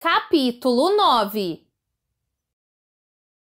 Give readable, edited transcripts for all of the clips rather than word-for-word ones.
Capítulo 9.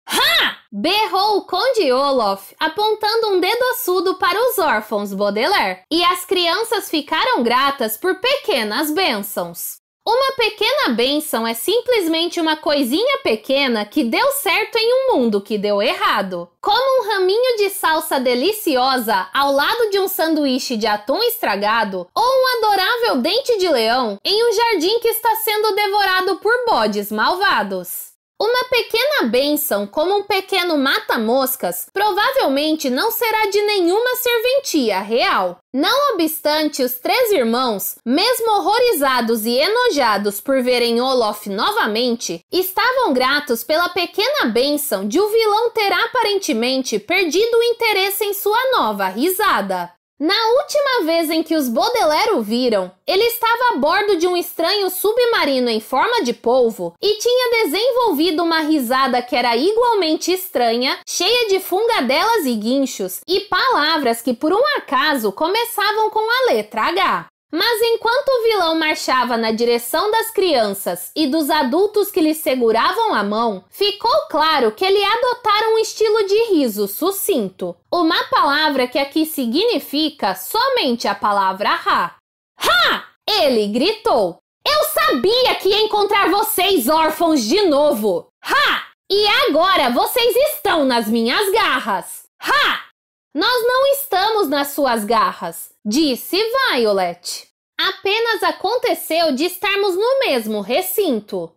Ha! Berrou o Conde Olaf, apontando um dedo ossudo para os órfãos Baudelaire, e as crianças ficaram gratas por pequenas bênçãos. Uma pequena bênção é simplesmente uma coisinha pequena que deu certo em um mundo que deu errado. Como um raminho de salsa deliciosa ao lado de um sanduíche de atum estragado ou um adorável dente de leão em um jardim que está sendo devorado por bodes malvados. Uma pequena bênção, como um pequeno mata-moscas, provavelmente não será de nenhuma serventia real. Não obstante, os três irmãos, mesmo horrorizados e enojados por verem Olaf novamente, estavam gratos pela pequena bênção de o vilão ter aparentemente perdido o interesse em sua nova risada. Na última vez em que os Baudelaire o viram, ele estava a bordo de um estranho submarino em forma de polvo e tinha desenvolvido uma risada que era igualmente estranha, cheia de fungadelas e guinchos e palavras que por um acaso começavam com a letra H. Mas enquanto o vilão marchava na direção das crianças e dos adultos que lhe seguravam a mão, ficou claro que ele adotara um estilo de riso sucinto. Uma palavra que aqui significa somente a palavra ha. Ha! Ele gritou. Eu sabia que ia encontrar vocês órfãos de novo. Ha! E agora vocês estão nas minhas garras. Ha! Nós não estamos nas suas garras, disse Violet. Apenas aconteceu de estarmos no mesmo recinto.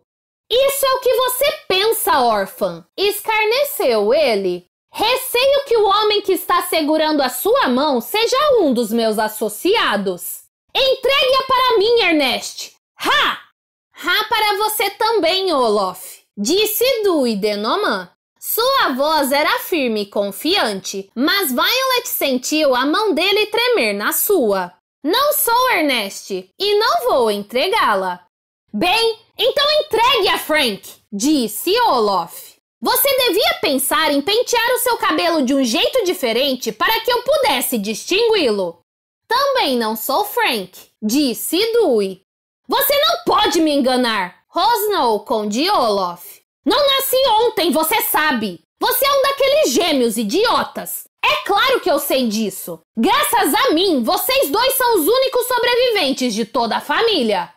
Isso é o que você pensa, órfã, escarneceu ele. Receio que o homem que está segurando a sua mão seja um dos meus associados. Entregue-a para mim, Ernest. Ha! Ha para você também, Olaf, disse Dewey Denoman. Sua voz era firme e confiante, mas Violet sentiu a mão dele tremer na sua. Não sou Ernest, e não vou entregá-la. Bem, então entregue-a, Frank, disse Olaf. Você devia pensar em pentear o seu cabelo de um jeito diferente para que eu pudesse distingui-lo. Também não sou Frank, disse Dewey. Você não pode me enganar, rosnou o Conde Olaf. Não nasci ontem, você sabe. Você é um daqueles gêmeos idiotas. É claro que eu sei disso. Graças a mim, vocês dois são os únicos sobreviventes de toda a família.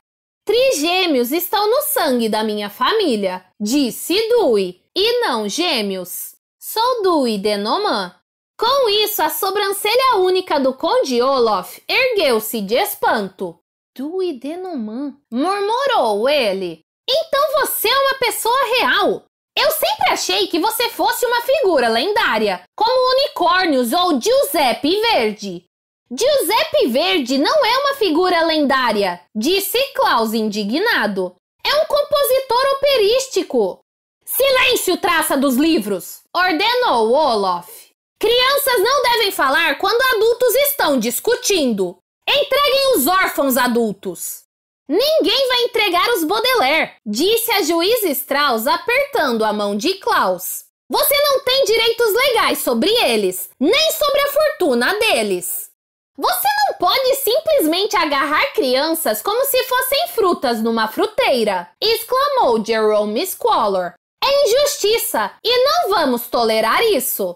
Trigêmeos estão no sangue da minha família, disse Dewey, e não gêmeos. Sou Dewey Denoman. Com isso, a sobrancelha única do Conde Olaf ergueu-se de espanto. Dewey Denoman, murmurou ele. Então você é uma pessoa real. Eu sempre achei que você fosse uma figura lendária, como unicórnios ou Giuseppe Verdi. Giuseppe Verdi não é uma figura lendária, disse Klaus indignado. É um compositor operístico. Silêncio, traça dos livros, ordenou Olaf. Crianças não devem falar quando adultos estão discutindo. Entreguem os órfãos adultos. Ninguém vai entregar os Baudelaire, disse a juíza Strauss apertando a mão de Klaus. Você não tem direitos legais sobre eles, nem sobre a fortuna deles. Você não pode simplesmente agarrar crianças como se fossem frutas numa fruteira, exclamou Jerome Squalor. É injustiça e não vamos tolerar isso.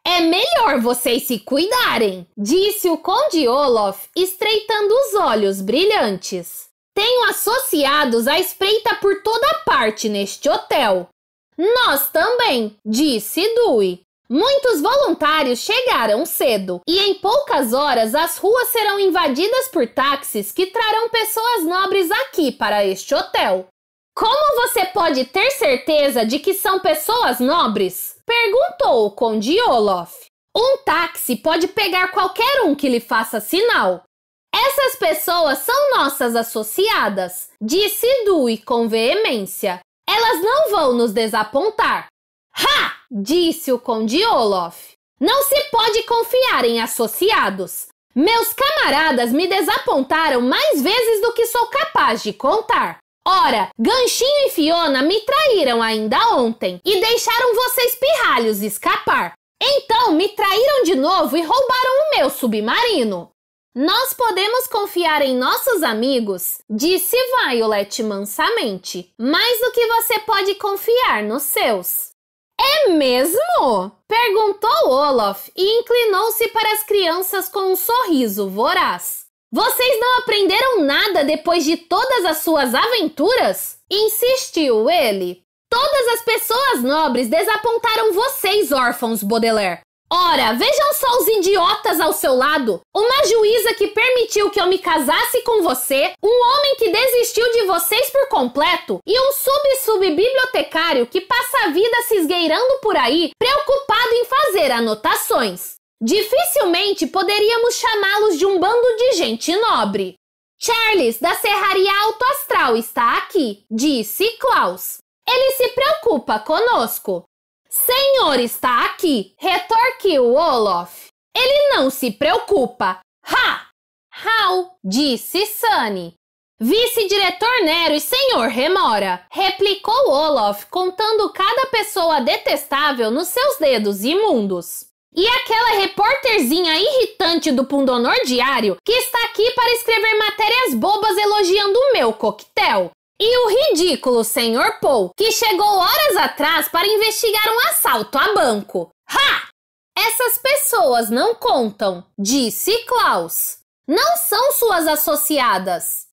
É melhor vocês se cuidarem, disse o Conde Olaf, estreitando os olhos brilhantes. Tenho associados à espreita por toda parte neste hotel. Nós também, disse Dewey. Muitos voluntários chegaram cedo e em poucas horas as ruas serão invadidas por táxis que trarão pessoas nobres aqui para este hotel. Como você pode ter certeza de que são pessoas nobres? Perguntou o Conde Olaf. Um táxi pode pegar qualquer um que lhe faça sinal. Essas pessoas são nossas associadas, disse Dewey com veemência. Elas não vão nos desapontar. Ha! Disse o Conde Olaf. Não se pode confiar em associados. Meus camaradas me desapontaram mais vezes do que sou capaz de contar. Ora, Ganchinho e Fiona me traíram ainda ontem e deixaram vocês pirralhos escapar. Então me traíram de novo e roubaram o meu submarino. Nós podemos confiar em nossos amigos, disse Violet mansamente, mais do que você pode confiar nos seus. É mesmo? Perguntou Olaf e inclinou-se para as crianças com um sorriso voraz. Vocês não aprenderam nada depois de todas as suas aventuras? Insistiu ele. Todas as pessoas nobres desapontaram vocês, órfãos Baudelaire. Ora, vejam só os idiotas ao seu lado. Uma juíza que permitiu que eu me casasse com você, um homem que desistiu de vocês por completo e um sub-bibliotecário que passa a vida se esgueirando por aí, preocupado em fazer anotações. Dificilmente poderíamos chamá-los de um bando de gente nobre. Charles, da Serraria Alto Astral, está aqui, disse Klaus. Ele se preocupa conosco. Senhor está aqui, retorquiu Olaf. Ele não se preocupa. Ha! How, disse Sunny. Vice-diretor Nero e senhor Remora, replicou Olaf, contando cada pessoa detestável nos seus dedos imundos. E aquela repórterzinha irritante do Pundonor Diário que está aqui para escrever matérias bobas elogiando o meu coquetel. E o ridículo Sr. Paul, que chegou horas atrás para investigar um assalto a banco. Ha! Essas pessoas não contam, disse Klaus. Não são suas associadas.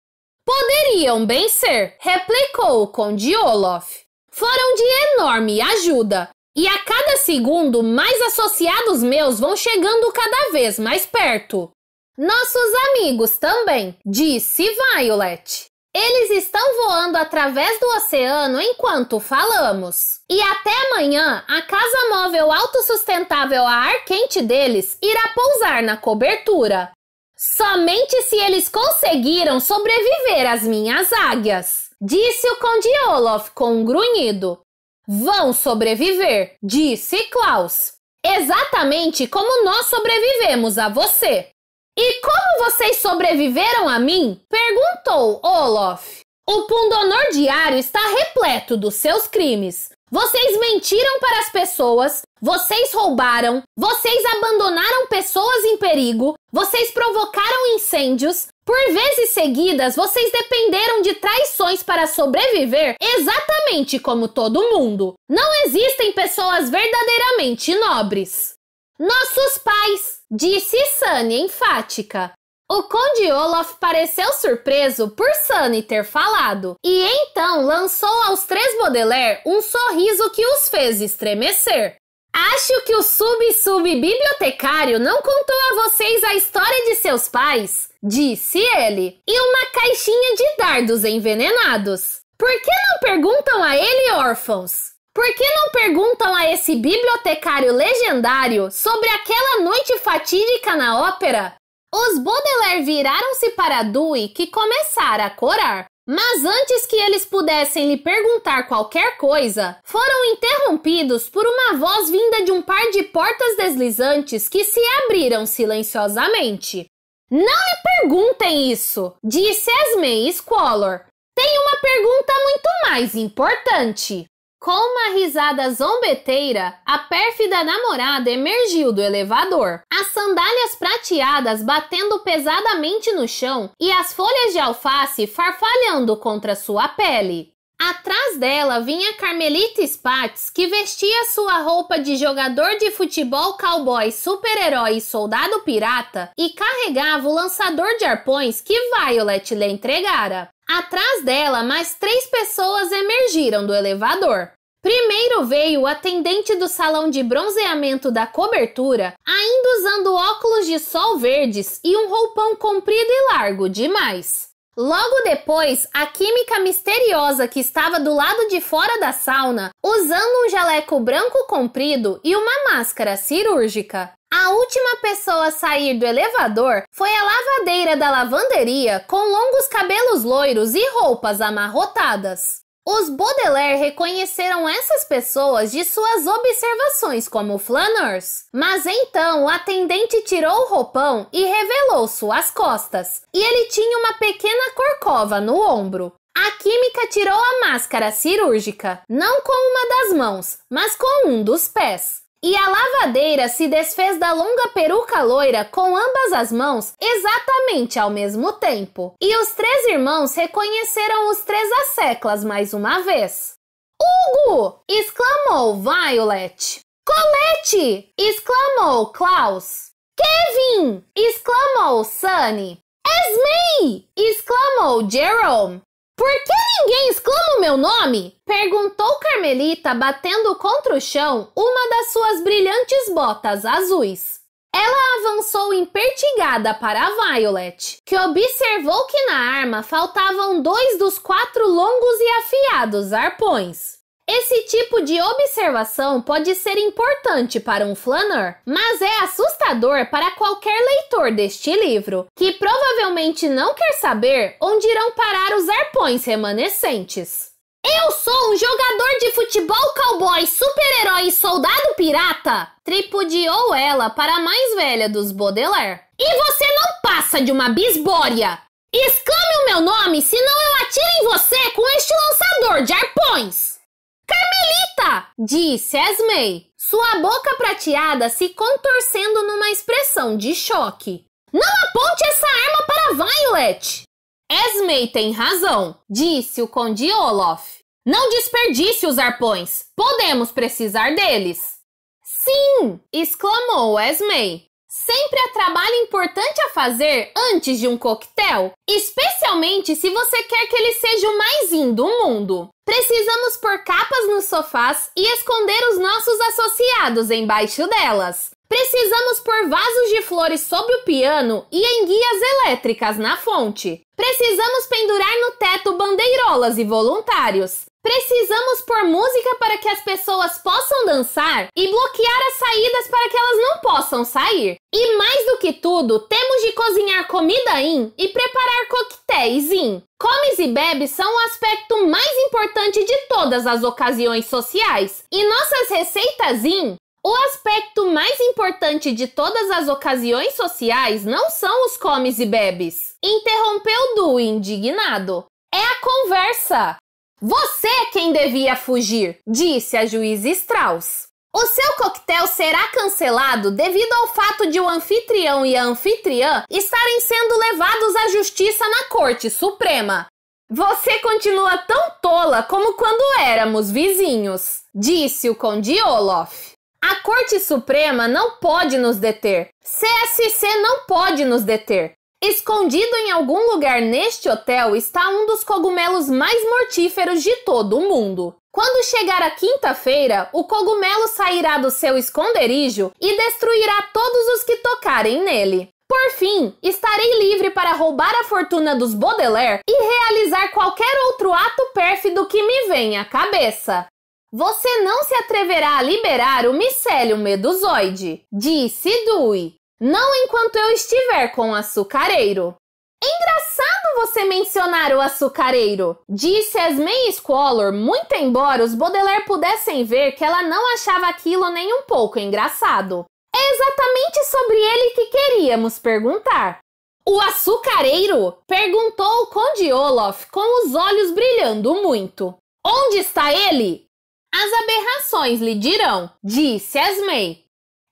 Poderiam bem ser, replicou o Conde Olaf. Foram de enorme ajuda. E a cada segundo, mais associados meus vão chegando cada vez mais perto. Nossos amigos também, disse Violet. Eles estão voando através do oceano enquanto falamos. E até amanhã, a casa móvel autossustentável a ar quente deles irá pousar na cobertura. Somente se eles conseguiram sobreviver às minhas águias, disse o Conde Olaf com um grunhido. Vão sobreviver, disse Klaus. Exatamente como nós sobrevivemos a você. E como vocês sobreviveram a mim? Perguntou Olaf. O Pundonor Diário está repleto dos seus crimes. Vocês mentiram para as pessoas, vocês roubaram, vocês abandonaram pessoas em perigo, vocês provocaram incêndios. Por vezes seguidas, vocês dependeram de traições para sobreviver exatamente como todo mundo. Não existem pessoas verdadeiramente nobres. Nossos pais, disse Sunny enfática. O Conde Olaf pareceu surpreso por Sunny ter falado, e então lançou aos três Baudelaire um sorriso que os fez estremecer. Acho que o sub-bibliotecário não contou a vocês a história de seus pais, disse ele, e uma caixinha de dardos envenenados. Por que não perguntam a ele, órfãos? Por que não perguntam a esse bibliotecário legendário sobre aquela noite fatídica na ópera? Os Baudelaire viraram-se para Dewey, que começara a corar. Mas antes que eles pudessem lhe perguntar qualquer coisa, foram interrompidos por uma voz vinda de um par de portas deslizantes que se abriram silenciosamente. Não lhe perguntem isso, disse Esme Squalor. Tem uma pergunta muito mais importante. Com uma risada zombeteira, a pérfida namorada emergiu do elevador, as sandálias prateadas batendo pesadamente no chão e as folhas de alface farfalhando contra sua pele. Atrás dela vinha Carmelita Spatz, que vestia sua roupa de jogador de futebol cowboy, super-herói e soldado pirata e carregava o lançador de arpões que Violet lhe entregara. Atrás dela, mais 3 pessoas emergiram do elevador. Primeiro veio o atendente do salão de bronzeamento da cobertura, ainda usando óculos de sol verdes e um roupão comprido e largo demais. Logo depois, a química misteriosa que estava do lado de fora da sauna, usando um jaleco branco comprido e uma máscara cirúrgica. A última pessoa a sair do elevador foi a lavadeira da lavanderia com longos cabelos loiros e roupas amarrotadas. Os Baudelaire reconheceram essas pessoas de suas observações como flaneurs, mas então o atendente tirou o roupão e revelou suas costas, e ele tinha uma pequena corcova no ombro. A química tirou a máscara cirúrgica, não com uma das mãos, mas com um dos pés. e a lavadeira se desfez da longa peruca loira com ambas as mãos exatamente ao mesmo tempo. E os 3 irmãos reconheceram os 3 asseclas mais uma vez. Hugo! Exclamou Violet. Colette! Exclamou Klaus. Kevin! Exclamou Sunny. Esmei! Exclamou Jerome. Por que ninguém exclama o meu nome? Perguntou Carmelita, batendo contra o chão uma das suas brilhantes botas azuis. Ela avançou impertigada para Violet, que observou que na arma faltavam 2 dos 4 longos e afiados arpões. Esse tipo de observação pode ser importante para um flaneur, mas é assustador para qualquer leitor deste livro, que provavelmente não quer saber onde irão parar os arpões remanescentes. Eu sou um jogador de futebol cowboy, super-herói e soldado pirata, tripudiou ela para a mais velha dos Baudelaire. E você não passa de uma bisbória! Exclame o meu nome, senão eu atiro em você com este lançador de arpões! Carmelita! Disse Esmei, sua boca prateada se contorcendo numa expressão de choque. Não aponte essa arma para Violet! Esmei tem razão, disse o Conde Olaf. Não desperdice os arpões, podemos precisar deles. Sim! Exclamou Esmei. Sempre há trabalho importante a fazer antes de um coquetel, especialmente se você quer que ele seja o mais in do mundo. Precisamos pôr capas nos sofás e esconder os nossos associados embaixo delas. Precisamos pôr vasos de flores sob o piano e em guias elétricas na fonte. Precisamos pendurar no teto bandeirolas e voluntários. Precisamos pôr música para que as pessoas possam dançar e bloquear as saídas para que elas não possam sair. E mais do que tudo, temos de cozinhar comida in e preparar coquetéis in. Comes e bebes são o aspecto mais importante de todas as ocasiões sociais. E nossas receitas in, o aspecto mais importante de todas as ocasiões sociais não são os comes e bebes. Interrompeu Dewey indignado. É a conversa. Você é quem devia fugir, disse a juíza Strauss. O seu coquetel será cancelado devido ao fato de o anfitrião e a anfitriã estarem sendo levados à justiça na Corte Suprema. Você continua tão tola como quando éramos vizinhos, disse o Conde Olaf. A Corte Suprema não pode nos deter. CSC não pode nos deter. Escondido em algum lugar neste hotel está um dos cogumelos mais mortíferos de todo o mundo. Quando chegar a quinta-feira, o cogumelo sairá do seu esconderijo e destruirá todos os que tocarem nele. Por fim, estarei livre para roubar a fortuna dos Baudelaire e realizar qualquer outro ato pérfido que me venha à cabeça. Você não se atreverá a liberar o micélio medusoide, disse Dewey. Não enquanto eu estiver com o açucareiro. Engraçado você mencionar o açucareiro, disse Esmei Squalor, muito embora os Baudelaire pudessem ver que ela não achava aquilo nem um pouco engraçado. É exatamente sobre ele que queríamos perguntar. O açucareiro? Perguntou o Conde Olaf com os olhos brilhando muito. Onde está ele? As aberrações lhe dirão, disse Esmei.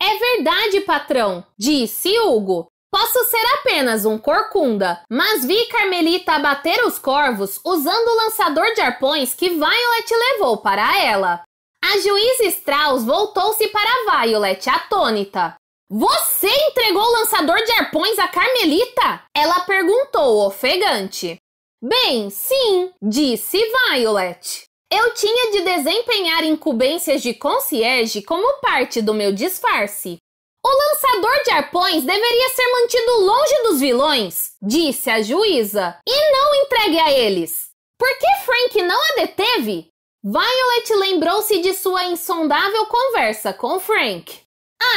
É verdade, patrão, disse Hugo. Posso ser apenas um corcunda, mas vi Carmelita abater os corvos usando o lançador de arpões que Violet levou para ela. A juíza Strauss voltou-se para Violet atônita. Você entregou o lançador de arpões a Carmelita? Ela perguntou ofegante. Bem, sim, disse Violet. Eu tinha de desempenhar incumbências de concierge como parte do meu disfarce. O lançador de arpões deveria ser mantido longe dos vilões, disse a juíza, e não entregue a eles. Por que Frank não a deteve? Violet lembrou-se de sua insondável conversa com Frank.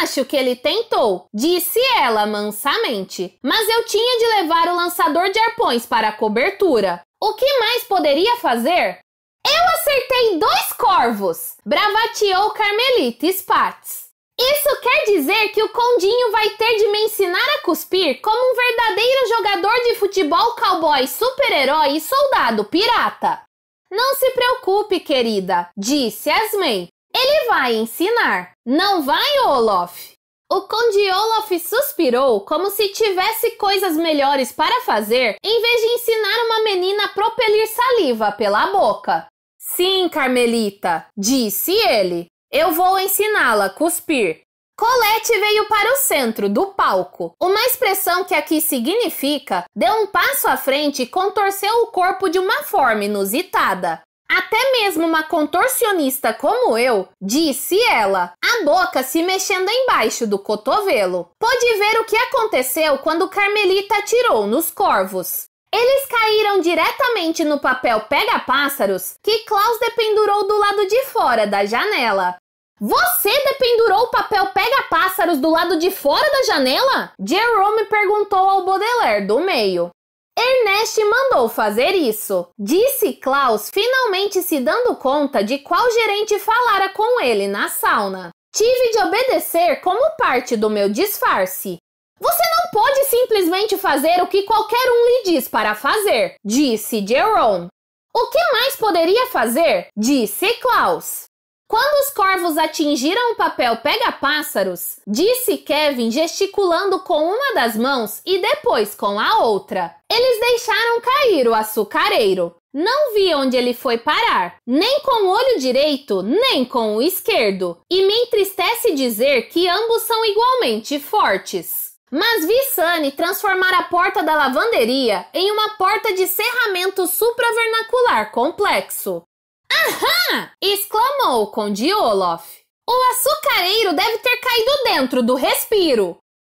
Acho que ele tentou, disse ela mansamente, mas eu tinha de levar o lançador de arpões para a cobertura. O que mais poderia fazer? Eu acertei 2 corvos, bravateou Carmelita Spatz. Isso quer dizer que o Condinho vai ter de me ensinar a cuspir como um verdadeiro jogador de futebol cowboy, super-herói e soldado pirata. Não se preocupe, querida, disse Esmei. Ele vai ensinar, não vai, Olaf? O Conde Olaf suspirou como se tivesse coisas melhores para fazer em vez de ensinar uma menina a propelir saliva pela boca. Sim, Carmelita, disse ele. Eu vou ensiná-la a cuspir. Colette veio para o centro do palco. Uma expressão que aqui significa deu um passo à frente e contorceu o corpo de uma forma inusitada. Até mesmo uma contorcionista como eu, disse ela, a boca se mexendo embaixo do cotovelo. Pôde ver o que aconteceu quando Carmelita atirou nos corvos. Eles caíram diretamente no papel pega-pássaros que Klaus dependurou do lado de fora da janela. Você dependurou o papel pega-pássaros do lado de fora da janela? Jerome perguntou ao Baudelaire do meio. Ernest mandou fazer isso, disse Klaus, finalmente se dando conta de qual gerente falara com ele na sauna. Tive de obedecer como parte do meu disfarce. Você não pode simplesmente fazer o que qualquer um lhe diz para fazer, disse Jerome. O que mais poderia fazer? Disse Klaus. Quando os corvos atingiram o papel pega-pássaros, disse Kevin gesticulando com uma das mãos e depois com a outra. Eles deixaram cair o açucareiro. Não vi onde ele foi parar, nem com o olho direito, nem com o esquerdo. E me entristece dizer que ambos são igualmente fortes. Mas vi Sunny transformar a porta da lavanderia em uma porta de serramento supravernacular complexo. Ahá! Exclamou o Conde Olaf. O açucareiro deve ter caído dentro do respiro.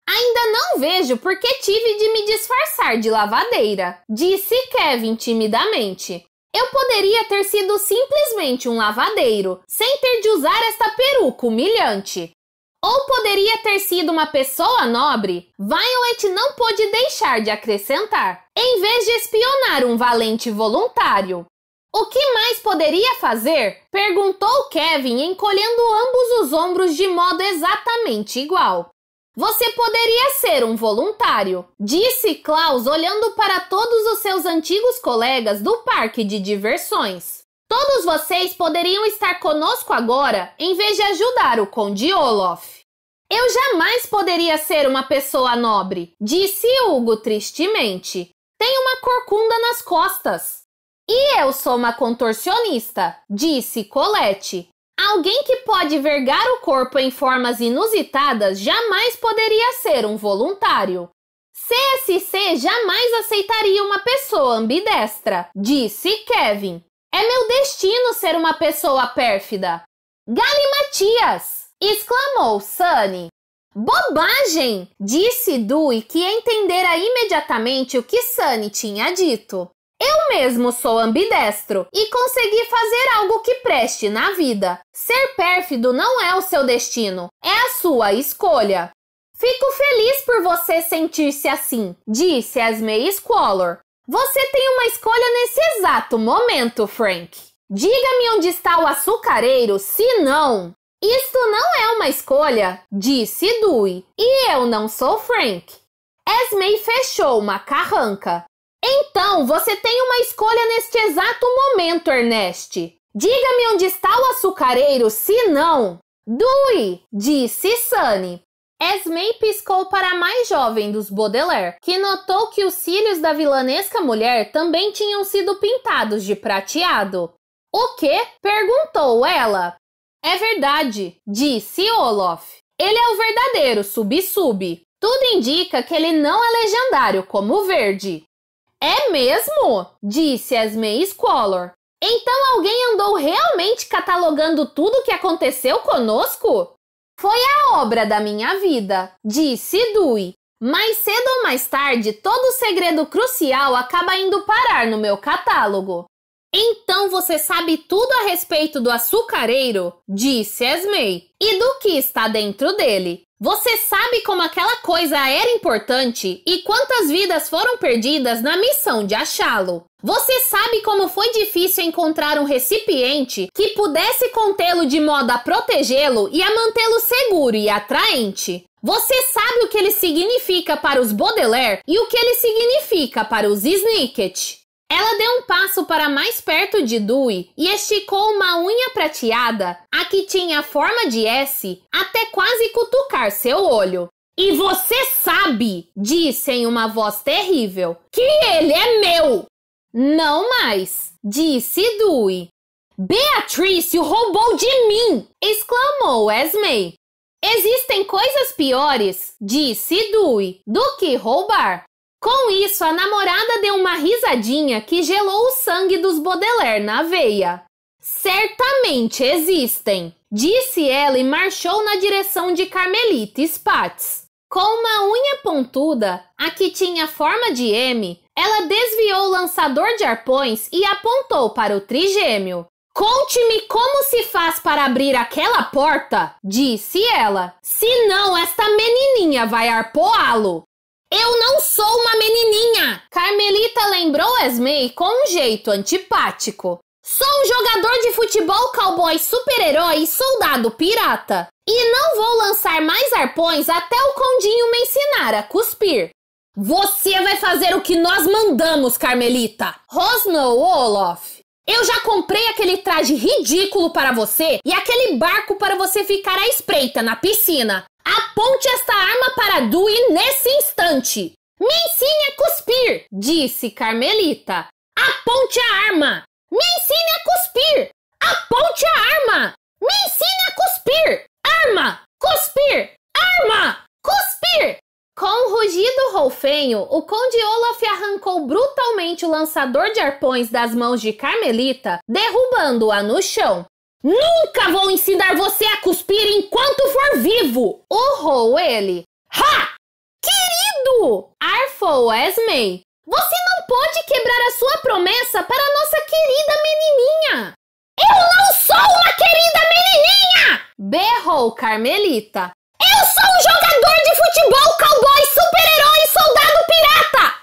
Ainda não vejo por que tive de me disfarçar de lavadeira, disse Kevin timidamente. Eu poderia ter sido simplesmente um lavadeiro, sem ter de usar esta peruca humilhante. Ou poderia ter sido uma pessoa nobre, Violet não pôde deixar de acrescentar, em vez de espionar um valente voluntário. O que mais poderia fazer? Perguntou Kevin, encolhendo ambos os ombros de modo exatamente igual. Você poderia ser um voluntário, disse Klaus, olhando para todos os seus antigos colegas do parque de diversões. Todos vocês poderiam estar conosco agora, em vez de ajudar o Conde Olaf. Eu jamais poderia ser uma pessoa nobre, disse Hugo tristemente. Tenho uma corcunda nas costas. E eu sou uma contorcionista, disse Colette. Alguém que pode vergar o corpo em formas inusitadas jamais poderia ser um voluntário. CSC jamais aceitaria uma pessoa ambidestra, disse Kevin. É meu destino ser uma pessoa pérfida. Galimatias! Exclamou Sunny. Bobagem! Disse Dewey, que entendera imediatamente o que Sunny tinha dito. Eu mesmo sou ambidestro e consegui fazer algo que preste na vida. Ser pérfido não é o seu destino, é a sua escolha. Fico feliz por você sentir-se assim, disse Esme Squalor. Você tem uma escolha nesse exato momento, Frank. Diga-me onde está o açucareiro, se não... Isto não é uma escolha, disse Dewey, e eu não sou Frank. Esme fechou uma carranca. Então, você tem uma escolha neste exato momento, Ernest. Diga-me onde está o açucareiro, se não... Dewey, disse Sunny. Esme piscou para a mais jovem dos Baudelaire, que notou que os cílios da vilanesca mulher também tinham sido pintados de prateado. O quê? Perguntou ela. É verdade, disse Olaf. Ele é o verdadeiro Sub-Sub. Tudo indica que ele não é legendário como o Verde. É mesmo? Disse Esme Squalor. Então alguém andou realmente catalogando tudo o que aconteceu conosco? Foi a obra da minha vida, disse Dewey. Mais cedo ou mais tarde, todo segredo crucial acaba indo parar no meu catálogo. Então você sabe tudo a respeito do açucareiro? Disse Esme. E do que está dentro dele? Você sabe como aquela coisa era importante e quantas vidas foram perdidas na missão de achá-lo. Você sabe como foi difícil encontrar um recipiente que pudesse contê-lo de modo a protegê-lo e a mantê-lo seguro e atraente. Você sabe o que ele significa para os Baudelaire e o que ele significa para os Snicket. Ela deu um passo para mais perto de Dewey e esticou uma unha prateada, a que tinha a forma de S, até quase cutucar seu olho. E você sabe, disse em uma voz terrível, que ele é meu! Não mais, disse Dewey. Beatrice o roubou de mim! Exclamou Esme. Existem coisas piores, disse Dewey, do que roubar. Com isso, a namorada deu uma risadinha que gelou o sangue dos Baudelaire na veia. Certamente existem, disse ela e marchou na direção de Carmelita Spatz. Com uma unha pontuda, a que tinha forma de M, ela desviou o lançador de arpões e apontou para o trigêmeo. Conte-me como se faz para abrir aquela porta, disse ela. Senão esta menininha vai arpoá-lo. Eu não sou uma menininha! Carmelita lembrou Esme com um jeito antipático. Sou um jogador de futebol, cowboy, super-herói e soldado pirata. E não vou lançar mais arpões até o Condinho me ensinar a cuspir. Você vai fazer o que nós mandamos, Carmelita! Rosnou Olaf. Eu já comprei aquele traje ridículo para você e aquele barco para você ficar à espreita na piscina. Aponte esta arma para Dewey nesse instante. Me ensine a cuspir, disse Carmelita. Aponte a arma. Me ensine a cuspir. Aponte a arma. Me ensine a cuspir. Arma. Cuspir. Arma. Cuspir. Com um rugido rolfenho, o Conde Olaf arrancou brutalmente o lançador de arpões das mãos de Carmelita, derrubando-a no chão. Nunca vou ensinar você a cuspir enquanto for vivo! Urrou ele. Ha! Querido! Arfou Esme. Você não pode quebrar a sua promessa para a nossa querida menininha! Eu não sou uma querida menininha! Berrou Carmelita. Eu sou um jogador de futebol, cowboy, super-herói e soldado pirata!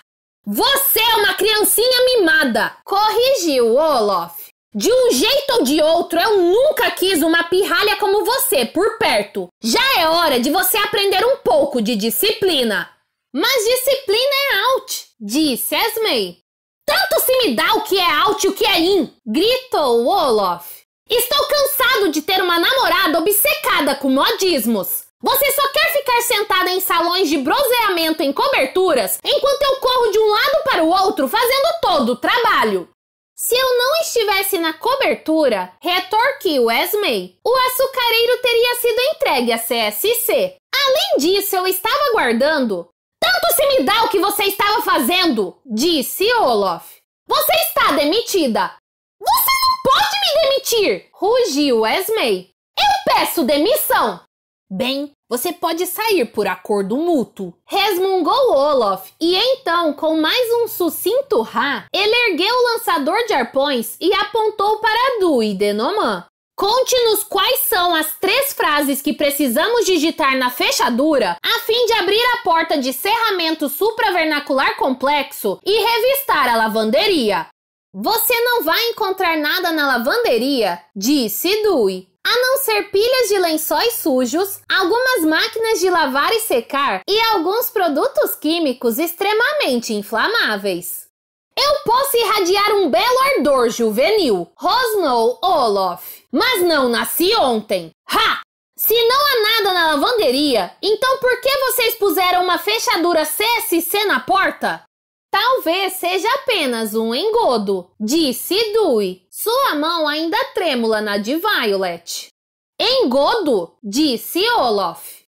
Você é uma criancinha mimada! Corrigiu Olaf. De um jeito ou de outro, eu nunca quis uma pirralha como você por perto. Já é hora de você aprender um pouco de disciplina. Mas disciplina é out, disse Esme. Tanto se me dá o que é out e o que é in, gritou Olaf. Estou cansado de ter uma namorada obcecada com modismos. Você só quer ficar sentada em salões de bronzeamento em coberturas, enquanto eu corro de um lado para o outro fazendo todo o trabalho. Se eu não estivesse na cobertura, retorquiu Esme, o açucareiro teria sido entregue à CSC. Além disso, eu estava aguardando. Tanto se me dá o que você estava fazendo, disse Olaf. Você está demitida. Você não pode me demitir, rugiu Esme. Eu peço demissão. Bem, você pode sair por acordo mútuo, resmungou Olaf, e então, com mais um sucinto rá, ele ergueu o lançador de arpões e apontou para Dewey Denoman. Conte-nos quais são as 3 frases que precisamos digitar na fechadura a fim de abrir a porta de serramento supravernacular complexo e revistar a lavanderia. Você não vai encontrar nada na lavanderia, disse Dewey. A não ser pilhas de lençóis sujos, algumas máquinas de lavar e secar e alguns produtos químicos extremamente inflamáveis. Eu posso irradiar um belo ardor juvenil, rosnou Olaf, mas não nasci ontem. Ha! Se não há nada na lavanderia, então por que vocês puseram uma fechadura CSC na porta? Talvez seja apenas um engodo, disse Dewey, sua mão ainda trêmula na de Violet. Engodo? Disse Olaf.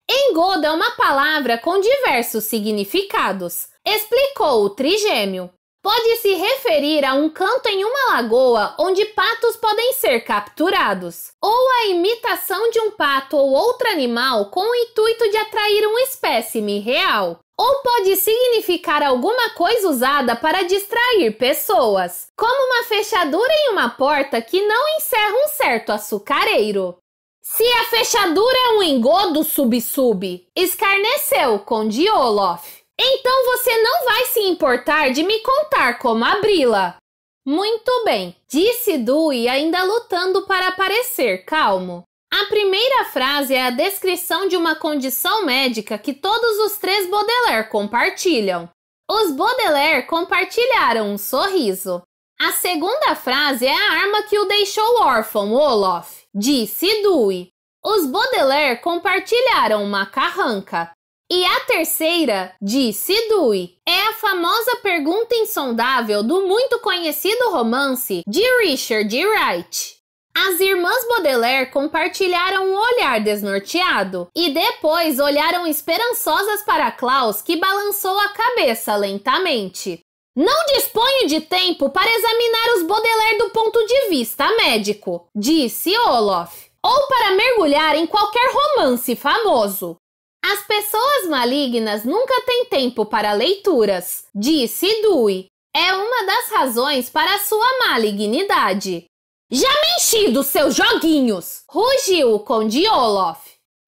Engodo é uma palavra com diversos significados, explicou o trigêmeo. Pode se referir a um canto em uma lagoa onde patos podem ser capturados, ou a imitação de um pato ou outro animal com o intuito de atrair um espécime real. Ou pode significar alguma coisa usada para distrair pessoas, como uma fechadura em uma porta que não encerra um certo açucareiro. Se a fechadura é um engodo sub-sub, escarneceu o Conde Olaf. Então você não vai se importar de me contar como abri-la. Muito bem, disse Dewey ainda lutando para parecer calmo. A primeira frase é a descrição de uma condição médica que todos os 3 Baudelaire compartilham. Os Baudelaire compartilharam um sorriso. A segunda frase é a arma que o deixou órfão, Olaf, disse Dewey. Os Baudelaire compartilharam uma carranca. E a terceira, disse Dewey, é a famosa pergunta insondável do muito conhecido romance de Richard Wright. As irmãs Baudelaire compartilharam um olhar desnorteado e depois olharam esperançosas para Klaus, que balançou a cabeça lentamente. Não disponho de tempo para examinar os Baudelaire do ponto de vista médico, disse Olaf, ou para mergulhar em qualquer romance famoso. As pessoas malignas nunca têm tempo para leituras, disse Dewey. É uma das razões para a sua malignidade. Já me enchi dos seus joguinhos, rugiu o Conde Olaf.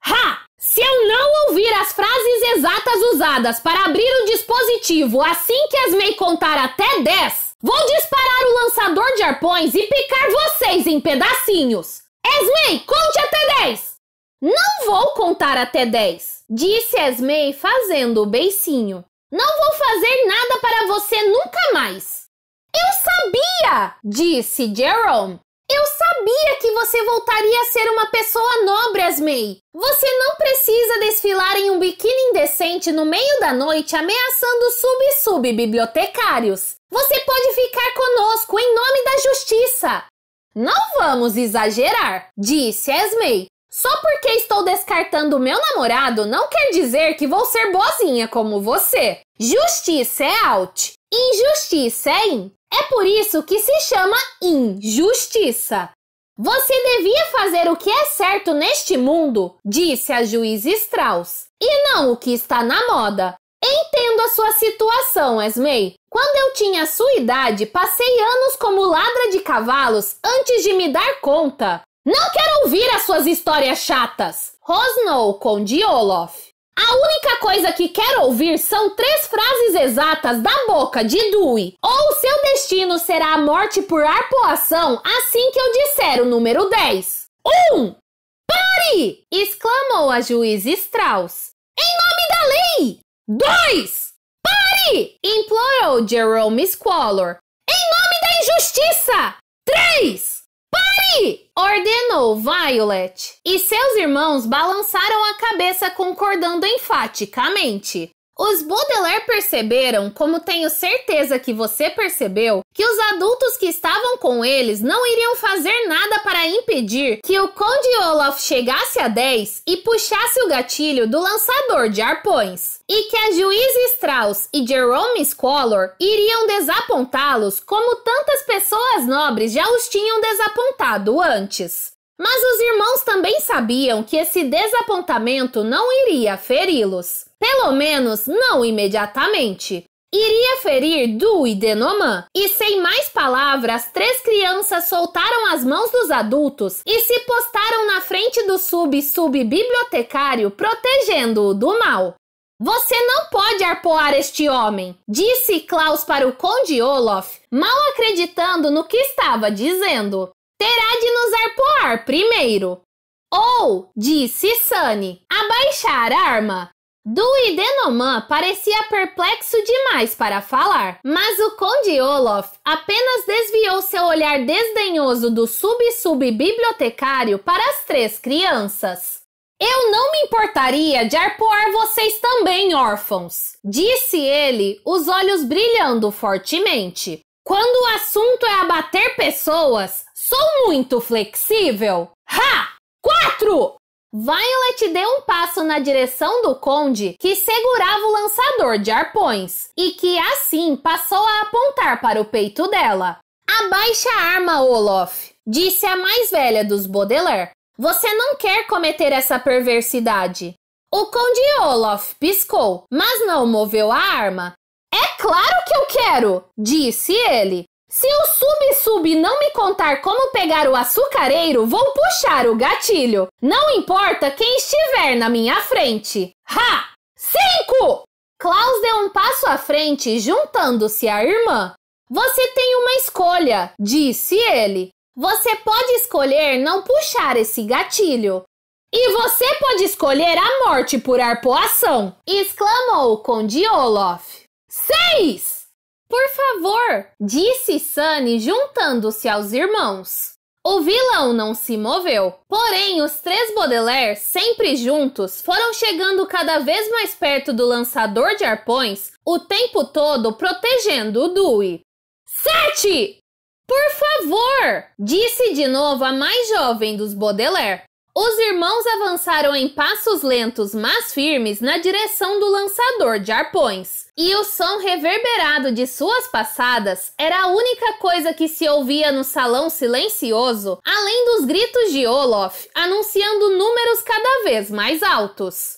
Ha! Se eu não ouvir as frases exatas usadas para abrir o dispositivo assim que Esmei contar até 10, vou disparar o lançador de arpões e picar vocês em pedacinhos. Esmei, conte até 10! Não vou contar até 10, disse Esmei fazendo o beicinho. Não vou fazer nada para você nunca mais. Eu sabia, disse Jerome. Eu sabia que você voltaria a ser uma pessoa nobre, Esmei. Você não precisa desfilar em um biquíni indecente no meio da noite ameaçando sub-bibliotecários. Você pode ficar conosco em nome da justiça. Não vamos exagerar, disse Esmei. Só porque estou descartando meu namorado não quer dizer que vou ser boazinha como você. Justiça é out, injustiça é in. É por isso que se chama injustiça. Você devia fazer o que é certo neste mundo, disse a juiz Strauss, e não o que está na moda. Entendo a sua situação, Esmei. Quando eu tinha a sua idade, passei anos como ladra de cavalos antes de me dar conta. Não quero ouvir as suas histórias chatas, rosnou o Conde Olaf. A única coisa que quero ouvir são 3 frases exatas da boca de Dewey. Ou seu destino será a morte por arpoação assim que eu disser o número 10. 1! Pare! Exclamou a juiz Strauss. Em nome da lei! 2! Pare! Implorou Jerome Squalor. Em nome da injustiça! 3! Pare! Ordenou Violet. E seus irmãos balançaram a cabeça concordando enfaticamente. Os Baudelaire perceberam, como tenho certeza que você percebeu, que os adultos que estavam com eles não iriam fazer nada para impedir que o Conde Olaf chegasse a 10 e puxasse o gatilho do lançador de arpões, e que a juiz Strauss e Jerome Squalor iriam desapontá-los como tantas pessoas nobres já os tinham desapontado antes. Mas os irmãos também sabiam que esse desapontamento não iria feri-los. Pelo menos não imediatamente. Iria ferir Dewey Denoman. E sem mais palavras, 3 crianças soltaram as mãos dos adultos e se postaram na frente do sub-bibliotecário, protegendo-o do mal. Você não pode arpoar este homem, disse Klaus para o Conde Olaf, mal acreditando no que estava dizendo. Terá de nos arpoar primeiro. Ou, disse Sunny, abaixar a arma. Dewey Denoman parecia perplexo demais para falar, mas o Conde Olaf apenas desviou seu olhar desdenhoso do sub-bibliotecário para as 3 crianças. Eu não me importaria de arpoar vocês também, órfãos, disse ele, os olhos brilhando fortemente. Quando o assunto é abater pessoas, sou muito flexível. Ha! 4! Violet deu um passo na direção do conde, que segurava o lançador de arpões, e que assim passou a apontar para o peito dela. Abaixe a arma, Olaf, disse a mais velha dos Baudelaire. Você não quer cometer essa perversidade. O Conde Olaf piscou, mas não moveu a arma. É claro que eu quero, disse ele. Se o sub não me contar como pegar o açucareiro, vou puxar o gatilho. Não importa quem estiver na minha frente. Ha! 5! Klaus deu um passo à frente, juntando-se à irmã. Você tem uma escolha, disse ele. Você pode escolher não puxar esse gatilho. E você pode escolher a morte por arpoação, exclamou o Conde Olaf. 6! Por favor, disse Sunny juntando-se aos irmãos. O vilão não se moveu, porém os 3 Baudelaire, sempre juntos, foram chegando cada vez mais perto do lançador de arpões, o tempo todo protegendo o Dewey. 7! Por favor, disse de novo a mais jovem dos Baudelaire. Os irmãos avançaram em passos lentos, mas firmes, na direção do lançador de arpões. E o som reverberado de suas passadas era a única coisa que se ouvia no salão silencioso, além dos gritos de Olaf, anunciando números cada vez mais altos.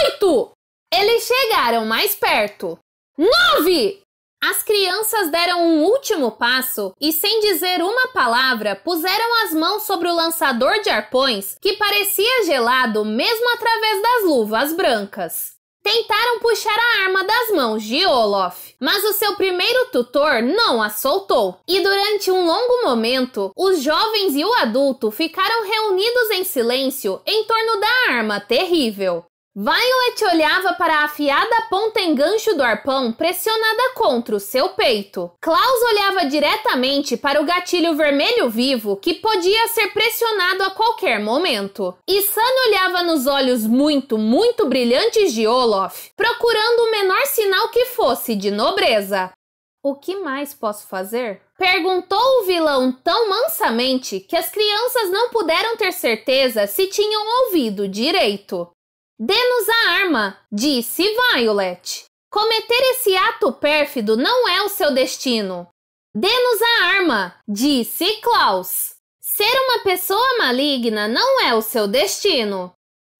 8! Eles chegaram mais perto. 9! As crianças deram um último passo e, sem dizer uma palavra, puseram as mãos sobre o lançador de arpões, que parecia gelado mesmo através das luvas brancas. Tentaram puxar a arma das mãos de Olaf, mas o seu primeiro tutor não a soltou. E durante um longo momento, os jovens e o adulto ficaram reunidos em silêncio em torno da arma terrível. Violet olhava para a afiada ponta em gancho do arpão pressionada contra o seu peito. Klaus olhava diretamente para o gatilho vermelho vivo que podia ser pressionado a qualquer momento. E Sunny olhava nos olhos muito brilhantes de Olaf, procurando o menor sinal que fosse de nobreza. O que mais posso fazer? Perguntou o vilão tão mansamente que as crianças não puderam ter certeza se tinham ouvido direito. Dê-nos a arma, disse Violet. Cometer esse ato pérfido não é o seu destino. Dê-nos a arma, disse Klaus. Ser uma pessoa maligna não é o seu destino.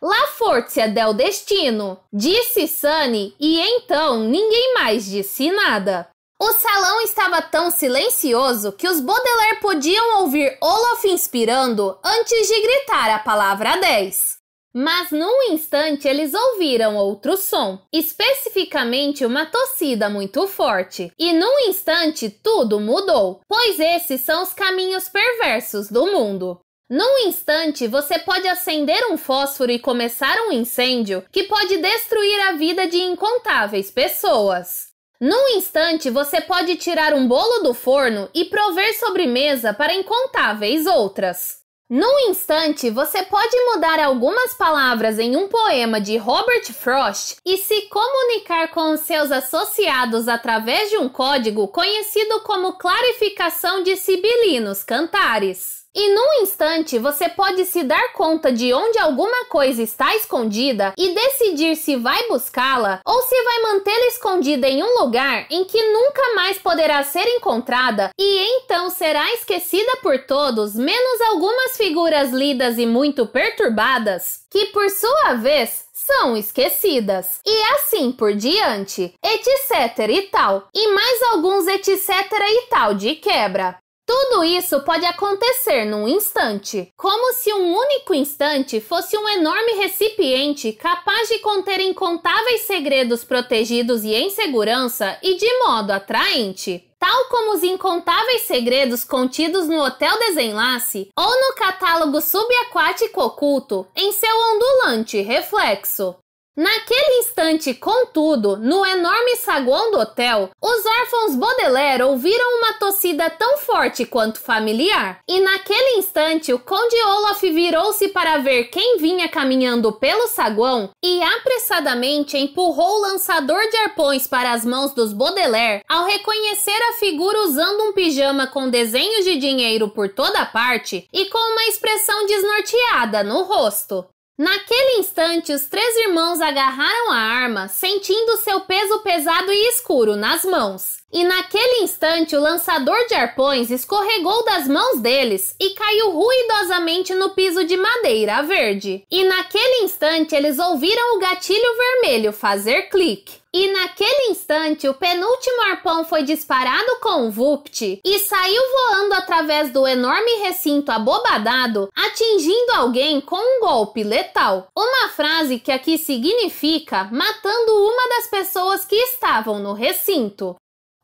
La forza del destino, disse Sunny, e então ninguém mais disse nada. O salão estava tão silencioso que os Baudelaire podiam ouvir Olaf inspirando antes de gritar a palavra 10. Mas num instante eles ouviram outro som, especificamente uma tossida muito forte. E num instante tudo mudou, pois esses são os caminhos perversos do mundo. Num instante você pode acender um fósforo e começar um incêndio que pode destruir a vida de incontáveis pessoas. Num instante você pode tirar um bolo do forno e prover sobremesa para incontáveis outras. Num instante, você pode mudar algumas palavras em um poema de Robert Frost e se comunicar com os seus associados através de um código conhecido como clarificação de sibilinos cantares. E num instante, você pode se dar conta de onde alguma coisa está escondida e decidir se vai buscá-la ou se vai mantê-la escondida em um lugar em que nunca mais poderá ser encontrada e então será esquecida por todos, menos algumas figuras lidas e muito perturbadas, que por sua vez são esquecidas. E assim por diante, etc e tal, e mais alguns etc e tal de quebra. Tudo isso pode acontecer num instante, como se um único instante fosse um enorme recipiente capaz de conter incontáveis segredos protegidos e em segurança e de modo atraente, tal como os incontáveis segredos contidos no Hotel Desenlace ou no catálogo subaquático oculto em seu ondulante reflexo. Naquele instante, contudo, no enorme saguão do hotel, os órfãos Baudelaire ouviram uma tossida tão forte quanto familiar. E naquele instante, o Conde Olaf virou-se para ver quem vinha caminhando pelo saguão e apressadamente empurrou o lançador de arpões para as mãos dos Baudelaire ao reconhecer a figura usando um pijama com desenhos de dinheiro por toda parte e com uma expressão desnorteada no rosto. Naquele instante, os 3 irmãos agarraram a arma, sentindo seu peso pesado e escuro nas mãos. E naquele instante, o lançador de arpões escorregou das mãos deles e caiu ruidosamente no piso de madeira verde. E naquele instante, eles ouviram o gatilho vermelho fazer clique. E naquele instante, o penúltimo arpão foi disparado com um vupt e saiu voando através do enorme recinto abobadado, atingindo alguém com um golpe letal. Uma frase que aqui significa matando uma das pessoas que estavam no recinto.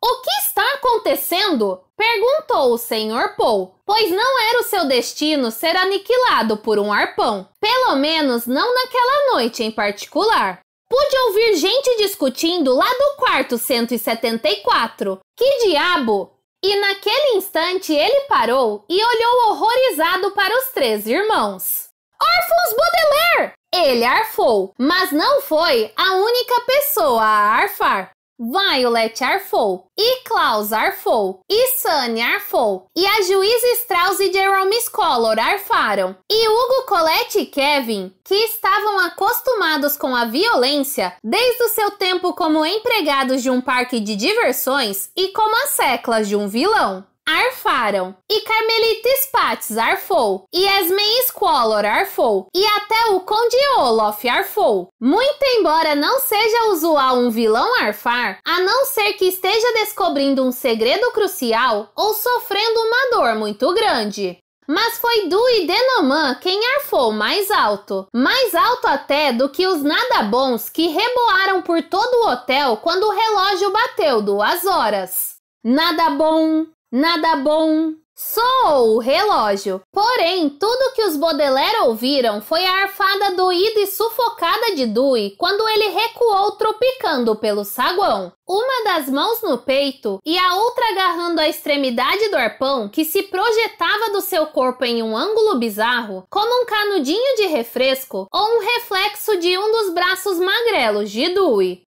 O que está acontecendo? Perguntou o Sr. Paul, pois não era o seu destino ser aniquilado por um arpão. Pelo menos não naquela noite em particular. Pude ouvir gente discutindo lá do quarto 174. Que diabo? E naquele instante ele parou e olhou horrorizado para os 3 irmãos. Orphans Baudelaire! Ele arfou, mas não foi a única pessoa a arfar. Violet arfou, e Klaus arfou, e Sunny arfou, e a juíza Strauss e Jerome Scholar arfaram, e Hugo, Colette e Kevin, que estavam acostumados com a violência desde o seu tempo como empregados de um parque de diversões e como as seclas de um vilão, arfaram, e Carmelita Spatz arfou, e Esme Squalor arfou, e até o Conde Olaf arfou. Muito embora não seja usual um vilão arfar, a não ser que esteja descobrindo um segredo crucial ou sofrendo uma dor muito grande. Mas foi Dewey Denoman quem arfou mais alto até do que os nada bons que reboaram por todo o hotel quando o relógio bateu 2 horas. Nada bom, soou o relógio. Porém, tudo que os Baudelaire ouviram foi a arfada doída e sufocada de Dewey quando ele recuou tropicando pelo saguão, uma das mãos no peito e a outra agarrando a extremidade do arpão que se projetava do seu corpo em um ângulo bizarro, como um canudinho de refresco ou um reflexo de um dos braços magrelos de Dewey.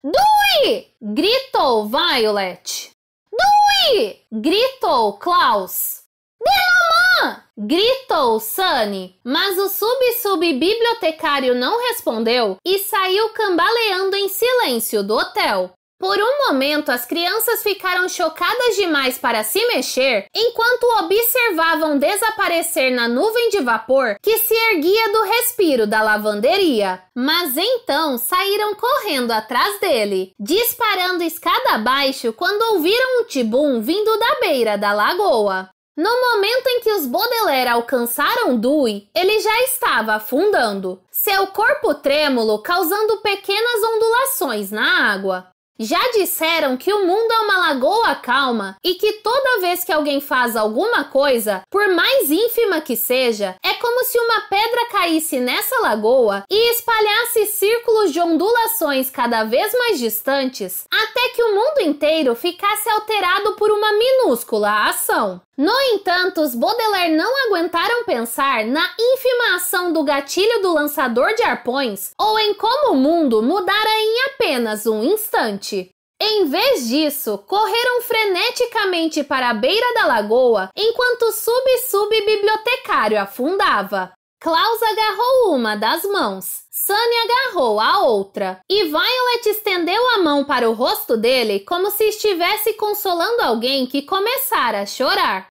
Dewey! Gritou Violet. Dewey! Gritou Klaus. Denoman! Gritou Sunny, mas o sub-bibliotecário não respondeu e saiu cambaleando em silêncio do hotel. Por um momento, as crianças ficaram chocadas demais para se mexer, enquanto observavam desaparecer na nuvem de vapor que se erguia do respiro da lavanderia. Mas então saíram correndo atrás dele, disparando escada abaixo quando ouviram um tibum vindo da beira da lagoa. No momento em que os Baudelaire alcançaram Dewey, ele já estava afundando, seu corpo trêmulo causando pequenas ondulações na água. Já disseram que o mundo é uma lagoa calma e que toda vez que alguém faz alguma coisa, por mais ínfima que seja, é como se uma pedra caísse nessa lagoa e espalhasse círculos de ondulações cada vez mais distantes, até que o mundo inteiro ficasse alterado por uma minúscula ação. No entanto, os Baudelaire não aguentaram pensar na ínfima ação do gatilho do lançador de arpões ou em como o mundo mudara em apenas um instante. Em vez disso, correram freneticamente para a beira da lagoa enquanto o sub-bibliotecário afundava. Klaus agarrou uma das mãos. Sunny agarrou a outra, e Violet estendeu a mão para o rosto dele como se estivesse consolando alguém que começara a chorar.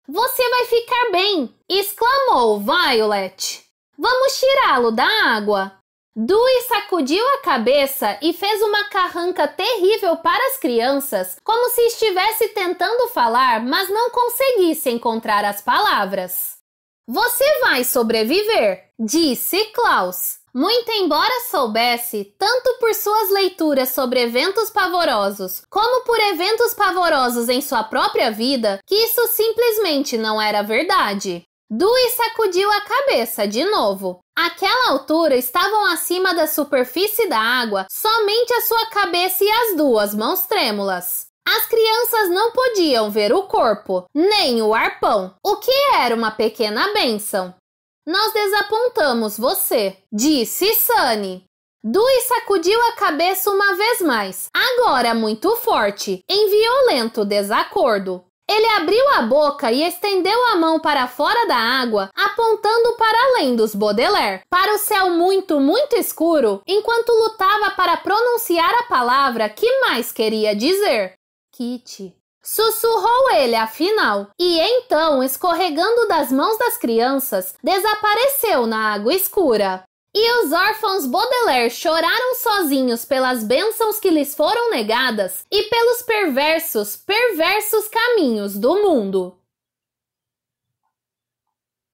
Você vai ficar bem, exclamou Violet. Vamos tirá-lo da água. Dewey sacudiu a cabeça e fez uma carranca terrível para as crianças, como se estivesse tentando falar, mas não conseguisse encontrar as palavras. Você vai sobreviver, disse Klaus. Muito embora soubesse, tanto por suas leituras sobre eventos pavorosos, como por eventos pavorosos em sua própria vida, que isso simplesmente não era verdade. Dewey sacudiu a cabeça de novo. Àquela altura estavam acima da superfície da água somente a sua cabeça e as 2 mãos trêmulas. As crianças não podiam ver o corpo, nem o arpão, o que era uma pequena bênção. Nós desapontamos você, disse Sunny. Dewey sacudiu a cabeça uma vez mais, agora muito forte, em violento desacordo. Ele abriu a boca e estendeu a mão para fora da água, apontando para além dos Baudelaire, para o céu muito, muito escuro, enquanto lutava para pronunciar a palavra que mais queria dizer. Kitty. Sussurrou ele afinal, e então, escorregando das mãos das crianças, desapareceu na água escura. E os órfãos Baudelaire choraram sozinhos pelas bênçãos que lhes foram negadas e pelos perversos caminhos do mundo.